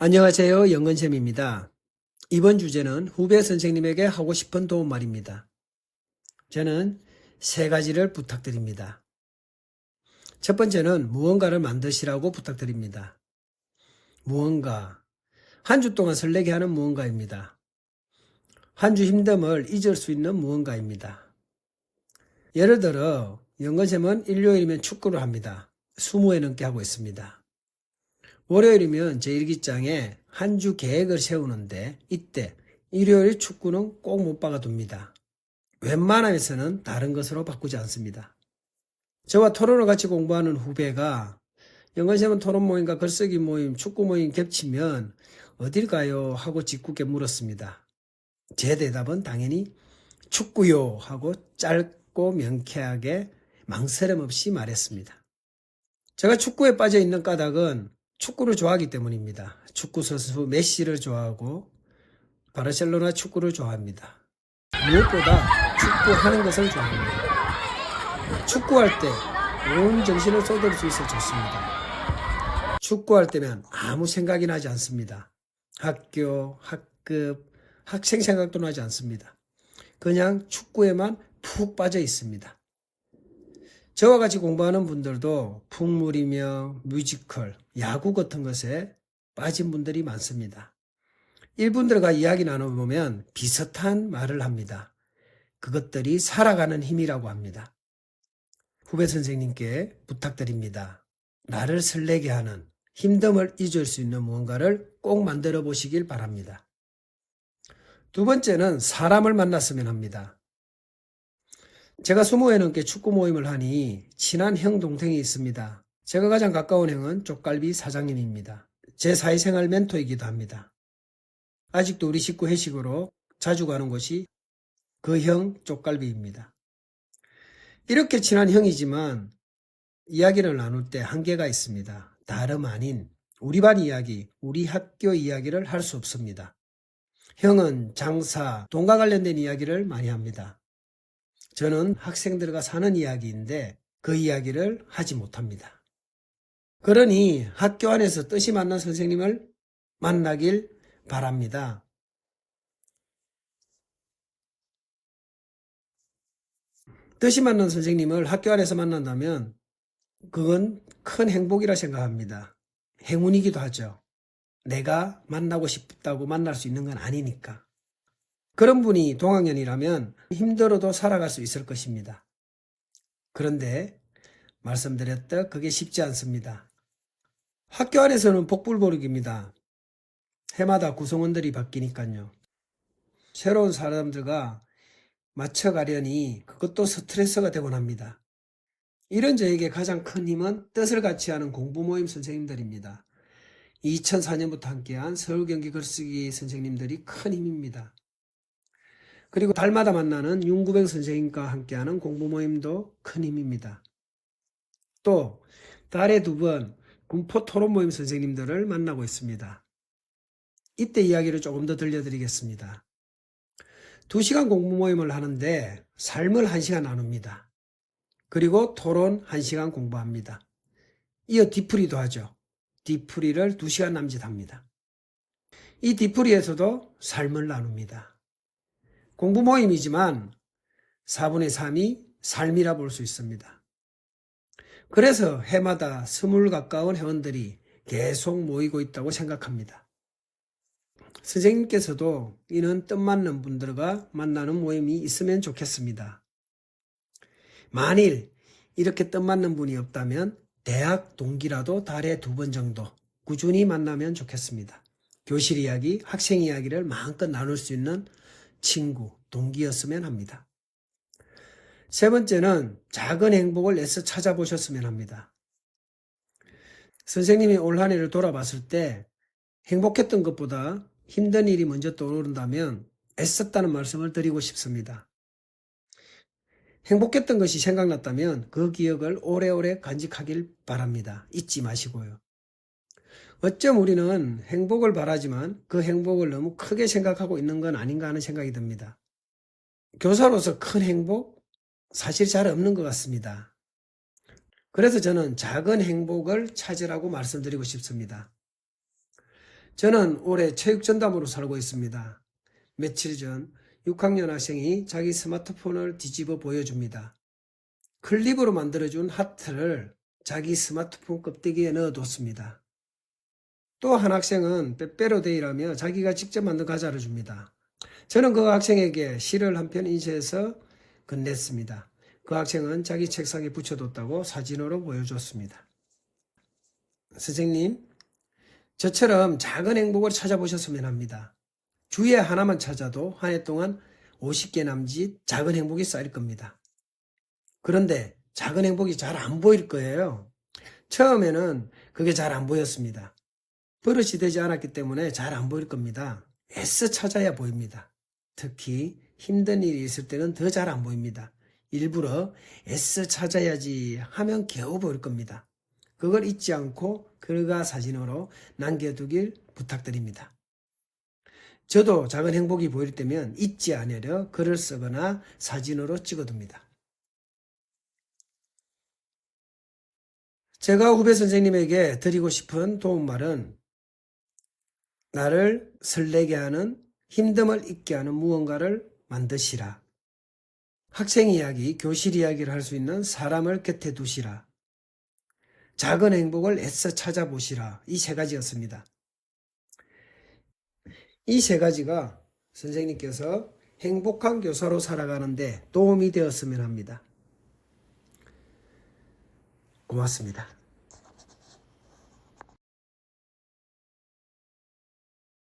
안녕하세요. 영건쌤입니다. 이번 주제는 후배 선생님에게 하고 싶은 도움말입니다. 저는 세 가지를 부탁드립니다. 첫 번째는 무언가를 만드시라고 부탁드립니다. 무언가, 한 주 동안 설레게 하는 무언가입니다. 한 주 힘듦을 잊을 수 있는 무언가입니다. 예를 들어 영건쌤은 일요일이면 축구를 합니다. 20회 넘게 하고 있습니다. 월요일이면 제 일기장에 한 주 계획을 세우는데 이때 일요일 축구는 꼭 못 박아둡니다. 웬만하면서는 다른 것으로 바꾸지 않습니다. 저와 토론을 같이 공부하는 후배가 영건쌤은 토론 모임과 글쓰기 모임, 축구 모임 겹치면 어딜 가요? 하고 짓궂게 물었습니다. 제 대답은 당연히 축구요 하고 짧고 명쾌하게 망설임 없이 말했습니다. 제가 축구에 빠져 있는 까닭은 축구를 좋아하기 때문입니다. 축구 선수 메시를 좋아하고 바르셀로나 축구를 좋아합니다. 무엇보다 축구하는 것을 좋아합니다. 축구할 때 온 정신을 쏟을 수 있어 좋습니다. 축구할 때면 아무 생각이 나지 않습니다. 학교, 학급, 학생 생각도 나지 않습니다. 그냥 축구에만 푹 빠져 있습니다. 저와 같이 공부하는 분들도 풍물이며 뮤지컬, 야구 같은 것에 빠진 분들이 많습니다. 이분들과 이야기 나눠보면 비슷한 말을 합니다. 그것들이 살아가는 힘이라고 합니다. 후배 선생님께 부탁드립니다. 나를 설레게 하는 힘듦을 잊을 수 있는 무언가를 꼭 만들어 보시길 바랍니다. 두 번째는 사람을 만났으면 합니다. 제가 20회 넘게 축구 모임을 하니 친한 형 동생이 있습니다. 제가 가장 가까운 형은 쪽갈비 사장님입니다. 제 사회생활 멘토이기도 합니다. 아직도 우리 식구 회식으로 자주 가는 곳이 그 형 쪽갈비입니다. 이렇게 친한 형이지만 이야기를 나눌 때 한계가 있습니다. 다름 아닌 우리 반 이야기, 우리 학교 이야기를 할 수 없습니다. 형은 장사, 돈과 관련된 이야기를 많이 합니다. 저는 학생들과 사는 이야기인데 그 이야기를 하지 못합니다. 그러니 학교 안에서 뜻이 맞는 선생님을 만나길 바랍니다. 뜻이 맞는 선생님을 학교 안에서 만난다면 그건 큰 행복이라 생각합니다. 행운이기도 하죠. 내가 만나고 싶다고 만날 수 있는 건 아니니까. 그런 분이 동학년이라면 힘들어도 살아갈 수 있을 것입니다. 그런데 말씀드렸듯 그게 쉽지 않습니다. 학교 안에서는 복불복입니다. 해마다 구성원들이 바뀌니까요. 새로운 사람들과 맞춰가려니 그것도 스트레스가 되곤 합니다. 이런 저에게 가장 큰 힘은 뜻을 같이 하는 공부 모임 선생님들입니다. 2004년부터 함께한 서울 경기 글쓰기 선생님들이 큰 힘입니다. 그리고 달마다 만나는 윤구백 선생님과 함께하는 공부 모임도 큰 힘입니다. 또 달에 2번 군포 토론 모임 선생님들을 만나고 있습니다. 이때 이야기를 조금 더 들려드리겠습니다. 2시간 공부 모임을 하는데 삶을 1시간 나눕니다. 그리고 토론 1시간 공부합니다. 이어 뒤풀이도 하죠. 뒤풀이를 2시간 남짓 합니다. 이 뒤풀이에서도 삶을 나눕니다. 공부 모임이지만 4분의 3이 삶이라 볼 수 있습니다. 그래서 해마다 20 가까운 회원들이 계속 모이고 있다고 생각합니다. 선생님께서도 이는 뜻맞는 분들과 만나는 모임이 있으면 좋겠습니다. 만일 이렇게 뜻맞는 분이 없다면 대학 동기라도 달에 2번 정도 꾸준히 만나면 좋겠습니다. 교실 이야기, 학생 이야기를 마음껏 나눌 수 있는 친구, 동기였으면 합니다. 세 번째는 작은 행복을 애써 찾아보셨으면 합니다. 선생님이 올 한 해를 돌아봤을 때 행복했던 것보다 힘든 일이 먼저 떠오른다면 애썼다는 말씀을 드리고 싶습니다. 행복했던 것이 생각났다면 그 기억을 오래오래 간직하길 바랍니다. 잊지 마시고요. 어쩜 우리는 행복을 바라지만 그 행복을 너무 크게 생각하고 있는 건 아닌가 하는 생각이 듭니다. 교사로서 큰 행복? 사실 잘 없는 것 같습니다. 그래서 저는 작은 행복을 찾으라고 말씀드리고 싶습니다. 저는 올해 체육전담으로 살고 있습니다. 며칠 전 6학년 학생이 자기 스마트폰을 뒤집어 보여줍니다. 클립으로 만들어준 하트를 자기 스마트폰 껍데기에 넣어뒀습니다. 또 한 학생은 빼빼로데이라며 자기가 직접 만든 과자를 줍니다. 저는 그 학생에게 시를 한 편 인쇄해서 건넸습니다. 그 학생은 자기 책상에 붙여뒀다고 사진으로 보여줬습니다. 선생님, 저처럼 작은 행복을 찾아보셨으면 합니다. 주에 하나만 찾아도 한 해 동안 50개 남짓 작은 행복이 쌓일 겁니다. 그런데 작은 행복이 잘 안 보일 거예요. 처음에는 그게 잘 안 보였습니다. 버릇이 되지 않았기 때문에 잘 안 보일 겁니다. 애써 찾아야 보입니다. 특히 힘든 일이 있을 때는 더 잘 안 보입니다. 일부러 애써 찾아야지 하면 겨우 보일 겁니다. 그걸 잊지 않고 글과 사진으로 남겨두길 부탁드립니다. 저도 작은 행복이 보일 때면 잊지 않으려 글을 쓰거나 사진으로 찍어둡니다. 제가 후배 선생님에게 드리고 싶은 도움말은 나를 설레게 하는 힘듦을 잊게 하는 무언가를 만드시라. 학생 이야기, 교실 이야기를 할 수 있는 사람을 곁에 두시라. 작은 행복을 애써 찾아보시라. 이 세 가지였습니다. 이 세 가지가 선생님께서 행복한 교사로 살아가는데 도움이 되었으면 합니다. 고맙습니다.